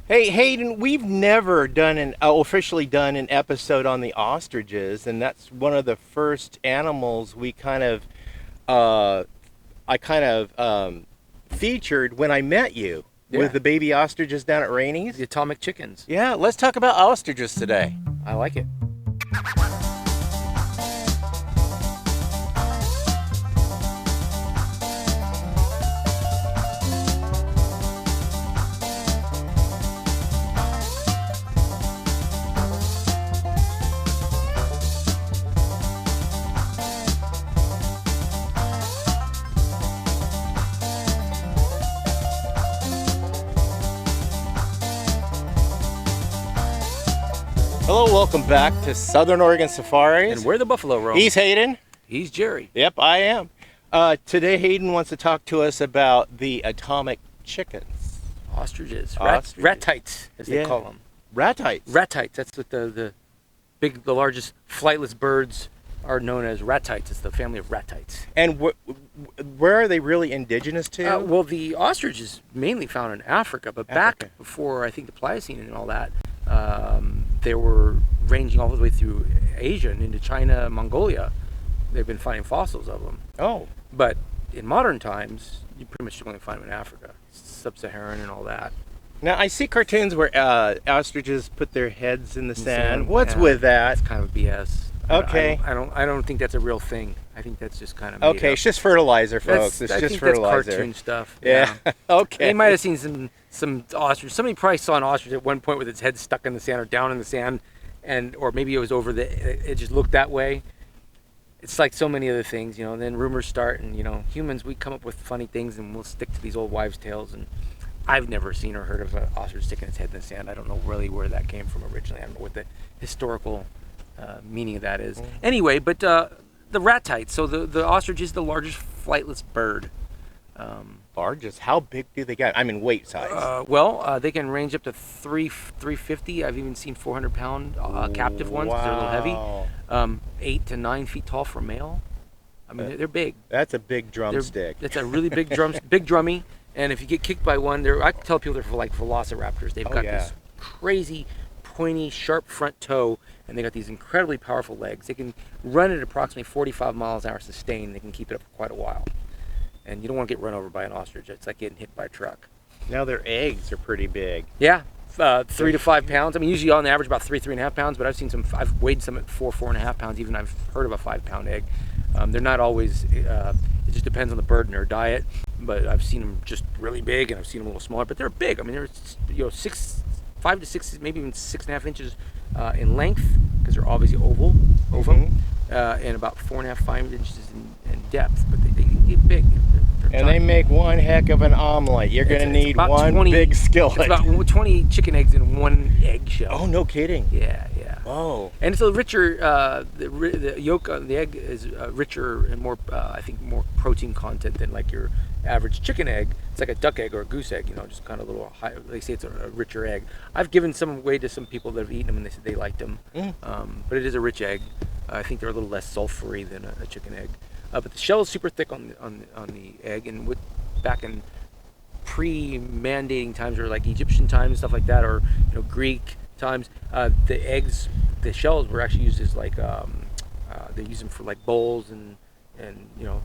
Hey Hayden, we've never done officially done an episode on the ostriches, and that's one of the first animals we uh, featured when I met you Yeah, with the baby ostriches down at Rainey's. the atomic chickens. Yeah, let's talk about ostriches today. I like it. Hello, welcome back to Southern Oregon Safaris. And we're the buffalo roam. He's Hayden. He's Jerry. Yep, I am. Today Hayden wants to talk to us about the atomic chickens. Ostriches. Ostriches. Ratites, as they Yeah. call them. Ratites. Ratites. That's what the largest flightless birds are known as. Ratites. It's the family of ratites. And where are they really indigenous to? Well, the ostrich is mainly found in Africa, but Africa. back before I think the Pliocene and all that, they were ranging all the way through Asia and into China, Mongolia. They've been finding fossils of them. Oh, But in modern times, you pretty much only find them in Africa, sub-Saharan and all that. now I see cartoons where ostriches put their heads in the sand. sand, What's yeah. with that? That's kind of BS. Okay. I don't think that's a real thing. I think that's just kind of made Okay, up. it's just fertilizer, folks. That's, It's I just think fertilizer. That's cartoon stuff. Yeah. Okay. They might have seen some ostrich. Somebody probably saw an ostrich at one point with its head stuck in the sand or down in the sand, or maybe it was over it just looked that way. It's like so many other things, and then rumors start, and humans, we come up with funny things and we'll stick to these old wives' tales, and I've never seen or heard of an ostrich sticking its head in the sand. I don't know really where that came from originally. I don't know what the historical meaning of that is. Anyway, but the ratites, so the ostrich is the largest flightless bird. Largest. How big do they get? I mean, weight size. They can range up to 350. I've even seen 400-pound captive ones because they're a little Wow. heavy. 8 to 9 feet tall for male. I mean, they're big. That's a big drumstick. It's a really big big drummy. And if you get kicked by one, I can tell people they're like velociraptors. They've got this crazy, pointy, sharp front toe, and they got these incredibly powerful legs. They can run at approximately 45 miles an hour sustained. They can keep it up for quite a while. And you don't want to get run over by an ostrich. It's like getting hit by a truck. Now their eggs are pretty big. Yeah, 3 to 5 pounds. I mean, usually on average about 3.5 pounds, but I've weighed some at 4.5 pounds. Even I've heard of a 5-pound egg. They're not always, it just depends on the bird and their diet, but I've seen them just really big and I've seen them a little smaller, but they're big. I mean, they're 5 to 6, maybe even 6.5 inches in length, because they're obviously oval, and about 4.5, 5 inches in depth, but they get big. They're And they giant. make one heck of an omelet. You're going to need about one 20 big skillet. It's about 20 chicken eggs in one eggshell. Oh, no kidding. Yeah. Whoa. And it's a richer, the yolk of the egg is richer and more, I think, more protein content than like your average chicken egg. It's like a duck egg or a goose egg, just kind of a little high. They say it's a richer egg. I've given some away to some people that have eaten them and they said they liked them. But it is a rich egg. I think they're a little less sulfury than a chicken egg. But the shell is super thick on the egg, and back in pre-mandating times, or like Egyptian times, stuff like that, or Greek times, the shells were actually used as like they use them for like bowls and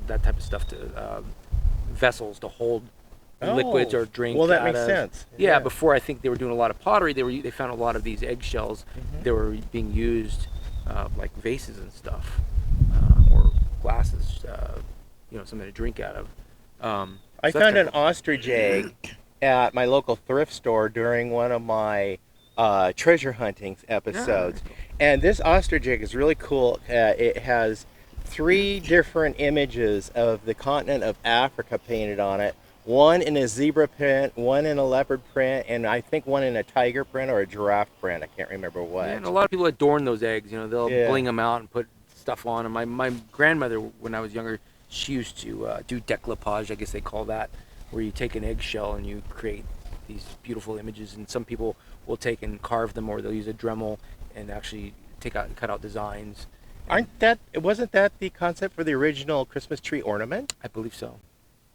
that type of stuff, to vessels to hold liquids or drink. Well, that out makes of. sense. Yeah, before I think they were doing a lot of pottery. They found a lot of these eggshells. They were being used like vases and stuff, or glasses, something to drink out of. I found an ostrich egg at my local thrift store during one of my treasure hunting episodes. And this ostrich egg is really cool. It has 3 different images of the continent of Africa painted on it. One in a zebra print, one in a leopard print, and I think one in a tiger print or a giraffe print. I can't remember what. Yeah, and a lot of people adorn those eggs. They'll bling them out and put stuff on them. My grandmother, when I was younger, she used to do découpage, I guess they call that, where you take an eggshell and you create these beautiful images. And some people will take and carve them, or they'll use a Dremel and actually cut out designs. Wasn't that the concept for the original Christmas tree ornament? I believe so.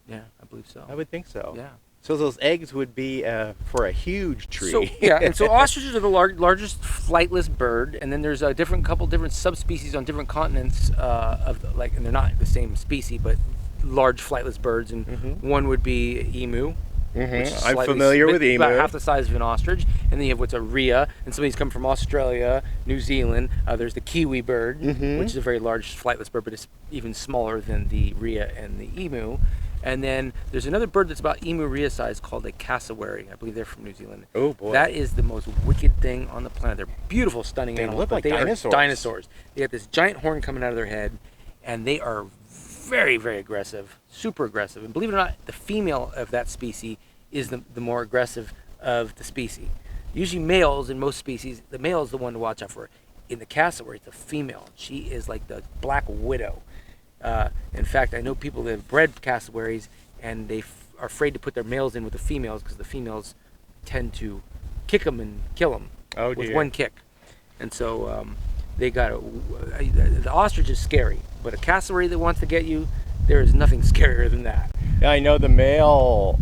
Yeah, I believe so. I would think so. Yeah. So those eggs would be for a huge tree. So yeah, and so ostriches are the largest flightless bird, and then there's a couple different subspecies on different continents and they're not the same species, but large flightless birds, and one would be emu. I'm familiar with emu. About half the size of an ostrich, and then you have what's a rhea, and some of these come from Australia, New Zealand. There's the kiwi bird, which is a very large flightless bird, but it's even smaller than the rhea and the emu. And then there's another bird that's about emu rhea size called a cassowary. I believe they're from New Zealand. Oh boy. That is the most wicked thing on the planet. They're beautiful, stunning animals. They look like dinosaurs. Are dinosaurs. They got this giant horn coming out of their head, and they are very, very aggressive, super aggressive. And believe it or not, the female of that species is the more aggressive of the species. Usually males in most species, the male is the one to watch out for. In the cassowary, it's the female. She is like the black widow. In fact, I know people that have bred cassowaries, and they are afraid to put their males in with the females because the females tend to kick them and kill them with one kick. And so they got the ostrich is scary, but a cassowary that wants to get you, there is nothing scarier than that. I know the male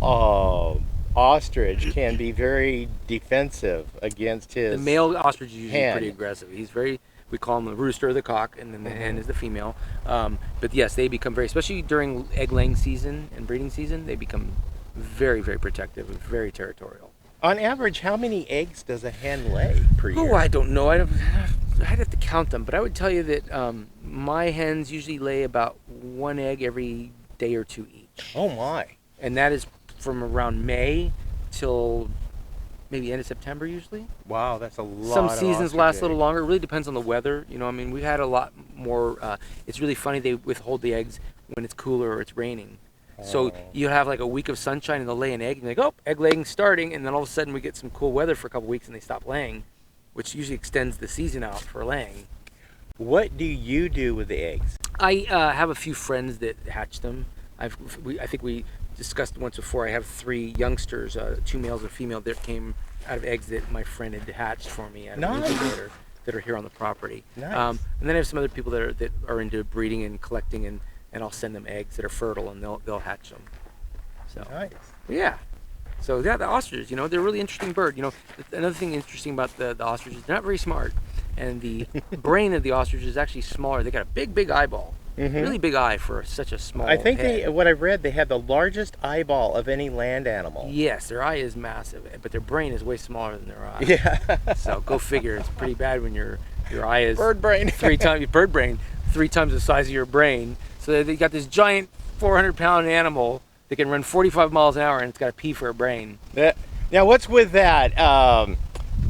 ostrich can be very defensive against his The male ostrich is usually hen. pretty aggressive. He's very, we call him the rooster or the cock, and then the hen is the female. But yes, they become very, especially during egg laying season and breeding season, they become very, very protective and very territorial. On average, how many eggs does a hen lay per year? Oh, I don't know. I'd have to count them, but I would tell you that my hens usually lay about one egg every day or two each. Oh my. And that is from around May till maybe end of September usually. Wow, that's a lot. Some of seasons ostrich last a eggs. little longer. It really depends on the weather. You know, I mean, we've had a lot more. It's really funny, they withhold the eggs when it's cooler or it's raining. So you have like a week of sunshine and they'll lay an egg and you're like, oh, egg laying starting, and then all of a sudden we get some cool weather for a couple weeks and they stop laying, which usually extends the season out for laying. What do you do with the eggs? I have a few friends that hatch them. I think we discussed once before. I have 3 youngsters, 2 males and a female, that came out of eggs that my friend had hatched for me at an incubator that are here on the property. Nice. And then I have some other people that are into breeding and collecting, and I'll send them eggs that are fertile and they'll hatch them. So Nice. yeah. So yeah, the ostriches, you know, they're a really interesting bird. You know, another thing interesting about the ostriches, they're not very smart, and the brain of the ostrich is actually smaller. They got a big eyeball. Really big eye for such a small I think head. what I read, they have the largest eyeball of any land animal. Yes, their eye is massive, but their brain is way smaller than their eye. Yeah. So go figure. It's pretty bad when your eye is Bird brain. 3 times bird brain, 3 times the size of your brain. So they got this giant 400-pound animal that can run 45 miles an hour, and it's got a pea for a brain. Now, what's with that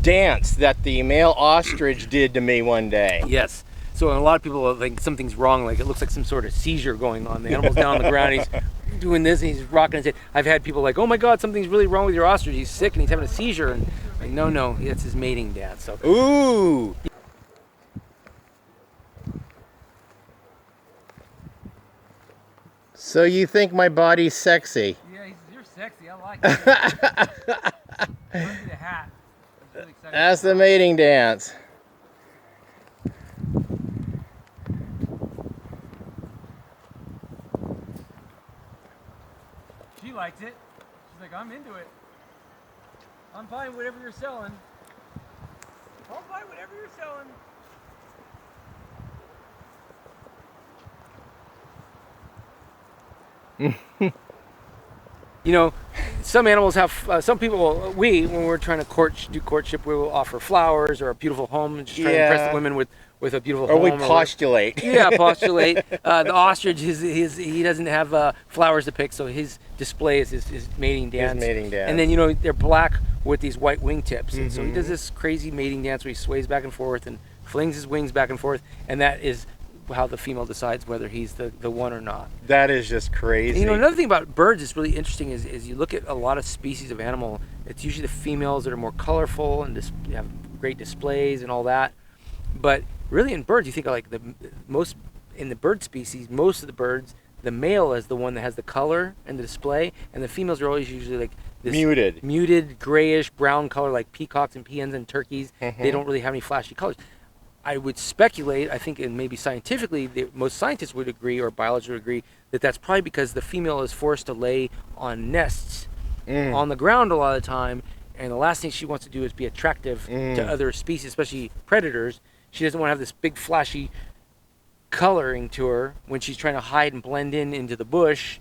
dance that the male ostrich did to me one day? Yes. So a lot of people think something's wrong, like it looks like some sort of seizure going on. The animal's down on the ground, he's doing this, and he's rocking his head. I've had people like, oh my God, something's really wrong with your ostrich. He's sick and he's having a seizure. And like, no, that's his mating dance. So. Ooh. So you think my body's sexy? Yeah, you're sexy. I like it. The hat. Really exciting. That's the mating dance. She likes it. She's like, I'm into it. I'm buying whatever you're selling. I'll buy whatever you're selling. You know, some animals have, some people, when we're trying to do courtship, we will offer flowers or a beautiful home, and just try to impress the women with a beautiful home. Or we postulate. Yeah, postulate. The ostrich, he doesn't have flowers to pick, so his display is his mating dance. His mating dance. And then, you know, they're black with these white wingtips. And so he does this crazy mating dance where he sways back and forth and flings his wings back and forth, and that is how the female decides whether he's the one or not. That is just crazy. And, you know, another thing about birds that's really interesting is you look at a lot of species of animal, it's usually the females that are more colorful and have great displays and all that. But really in birds, you think of like in the bird species, most of the birds, the male is the one that has the color and the display, and the females are always usually like this muted grayish brown color, like peacocks and peahens and turkeys. They don't really have any flashy colors. I would speculate, I think, and maybe scientifically, most scientists would agree, or biologists would agree, that that's probably because the female is forced to lay on nests on the ground a lot of the time, and the last thing she wants to do is be attractive to other species, especially predators. She doesn't want to have this big flashy coloring to her when she's trying to hide and blend in into the bush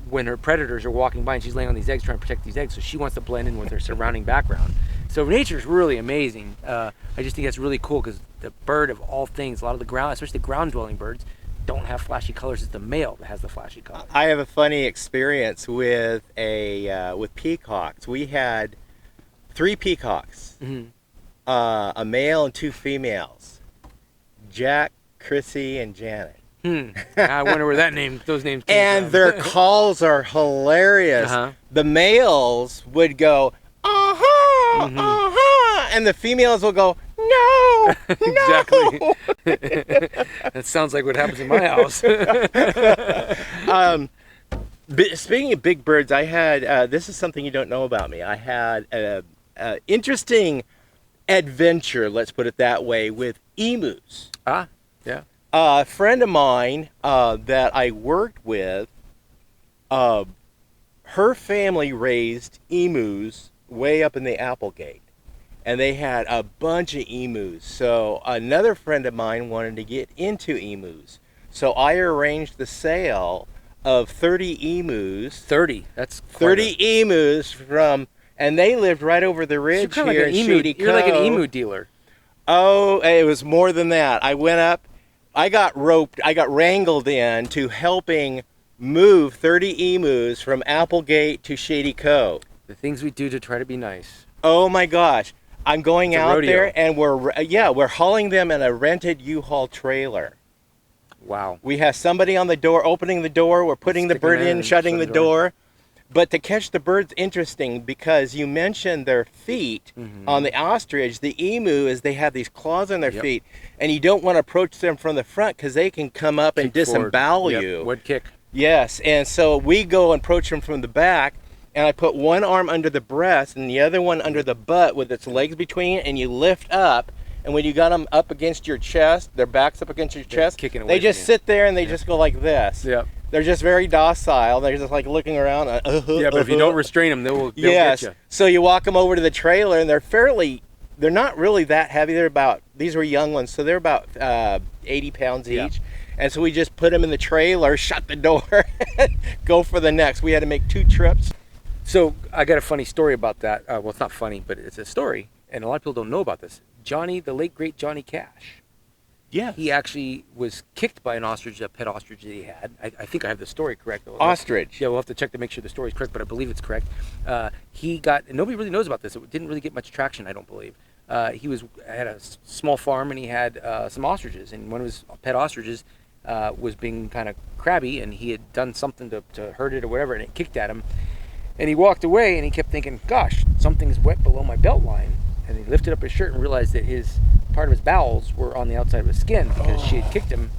when her predators are walking by and she's laying on these eggs trying to protect these eggs. So she wants to blend in with her surrounding background. So nature's really amazing. I just think that's really cool because the bird of all things, a lot of the ground, especially the ground dwelling birds, don't have flashy colors. It's the male that has the flashy colors. I have a funny experience with with peacocks. We had 3 peacocks, a male and 2 females, Jack, Chrissy, and Janet. I wonder where those names came And from. their calls are hilarious. The males would go, and the females will go, no, Exactly. That sounds like what happens in my house. Speaking of big birds, I had, this is something you don't know about me. I had an interesting adventure, let's put it that way, with emus. Yeah. A friend of mine that I worked with, her family raised emus way up in the Applegate. And they had a bunch of emus. So another friend of mine wanted to get into emus. So I arranged the sale of 30 emus. 30. That's 30 emus from, and they lived right over the ridge you're here in Shady You're like an Cove. emu dealer. Oh, it was more than that. I went up, I got wrangled in to helping move 30 emus from Applegate to Shady Cove. The things we do to try to be nice. Oh my gosh. I'm going It's a out rodeo. there and we're hauling them in a rented U-Haul trailer. Wow. We have somebody on the door opening the door, we're putting the Sticking bird it in in, and shutting the shutting the door. door. But to catch the bird's interesting because you mentioned their feet on the ostrich. The emu is they have these claws on their feet, and you don't want to approach them from the front because they can come up and disembowel you. Wood kick. Yes, and so we go and approach them from the back, and I put one arm under the breast and the other one under the butt with its legs between, and you lift up. And when you got them up against your chest, their backs up against your chest, kicking away they just from you. sit there and they just go like this. Yep. They're just very docile. They're just like looking around. Yeah, but if you don't restrain them, they'll yes. get you. So you walk them over to the trailer, and they're not really that heavy. These were young ones, so they're about 80 pounds each. And so we just put them in the trailer, shut the door, go for the next. We had to make 2 trips. So I got a funny story about that. Well, it's not funny, but it's a story, and a lot of people don't know about this. The late great Johnny Cash. Yeah. He actually was kicked by an ostrich, a pet ostrich that he had. I think I have the story correct. Ostrich. Yeah, we'll have to check to make sure the story's correct, but I believe it's correct. Nobody really knows about this. It didn't really get much traction, I don't believe. He had a small farm, and he had some ostriches, and one of his pet ostriches was being kind of crabby, and he had done something to hurt it or whatever, and it kicked at him. And he walked away, and he kept thinking, gosh, something's wet below my belt line. And he lifted up his shirt and realized that part of his bowels were on the outside of his skin because she had kicked him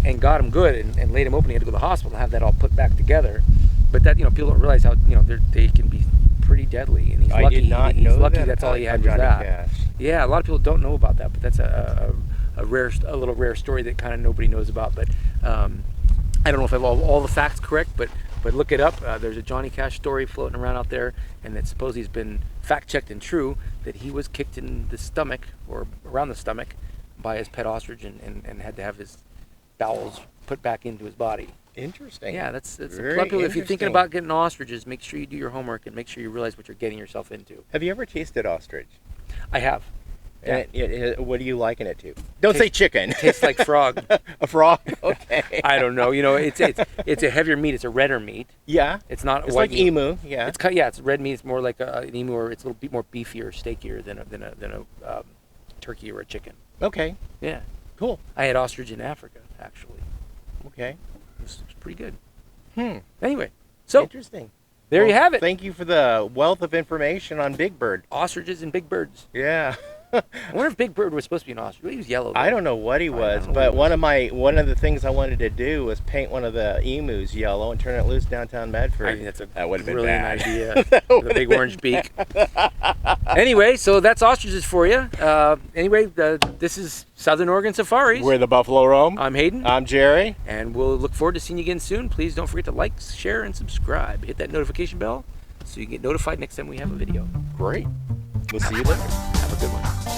and got him good and laid him open. He had to go to the hospital and have that all put back together. But that, people don't realize how, they can be pretty deadly. And he's lucky. I did not he's know lucky that that's all he had was Johnny that. Cash. Yeah, a lot of people don't know about that, but that's a little rare story that kind of nobody knows about. But I don't know if I have all the facts correct, but look it up. There's a Johnny Cash story floating around out there, and that supposedly has been fact-checked and true, that he was kicked in the stomach, or around the stomach, by his pet ostrich and had to have his bowels put back into his body. Interesting. Yeah, that's a Very lot of people, if you're thinking interesting. about getting ostriches, make sure you do your homework and make sure you realize what you're getting yourself into. Have you ever tasted ostrich? I have. Yeah. And what do you liken it to? Don't say chicken. It tastes like frog. A frog? Okay. I don't know. It's a heavier meat. It's a redder meat. Yeah. It's not It's white like meat. emu. Yeah. It's red meat. It's more like an emu, or it's a little bit more beefier, steakier than a turkey or a chicken. Okay. Yeah. Cool. I had ostrich in Africa, actually. Okay. It was pretty good. Hmm. Anyway, so Interesting. there you have it. Thank you for the wealth of information on Big Bird. Ostriches and big birds. Yeah. I wonder if Big Bird was supposed to be an ostrich. He was yellow, though. I don't know what he was, but one of the things I wanted to do was paint one of the emus yellow and turn it loose downtown Medford. I think that's that would have been brilliant bad. idea. The big orange beak. Anyway, so that's ostriches for you. This is Southern Oregon Safaris. We're the Buffalo Roam. I'm Hayden. I'm Jerry. And we'll look forward to seeing you again soon. Please don't forget to like, share, and subscribe. Hit that notification bell so you get notified next time we have a video. Great. We'll see you later. Have a good one.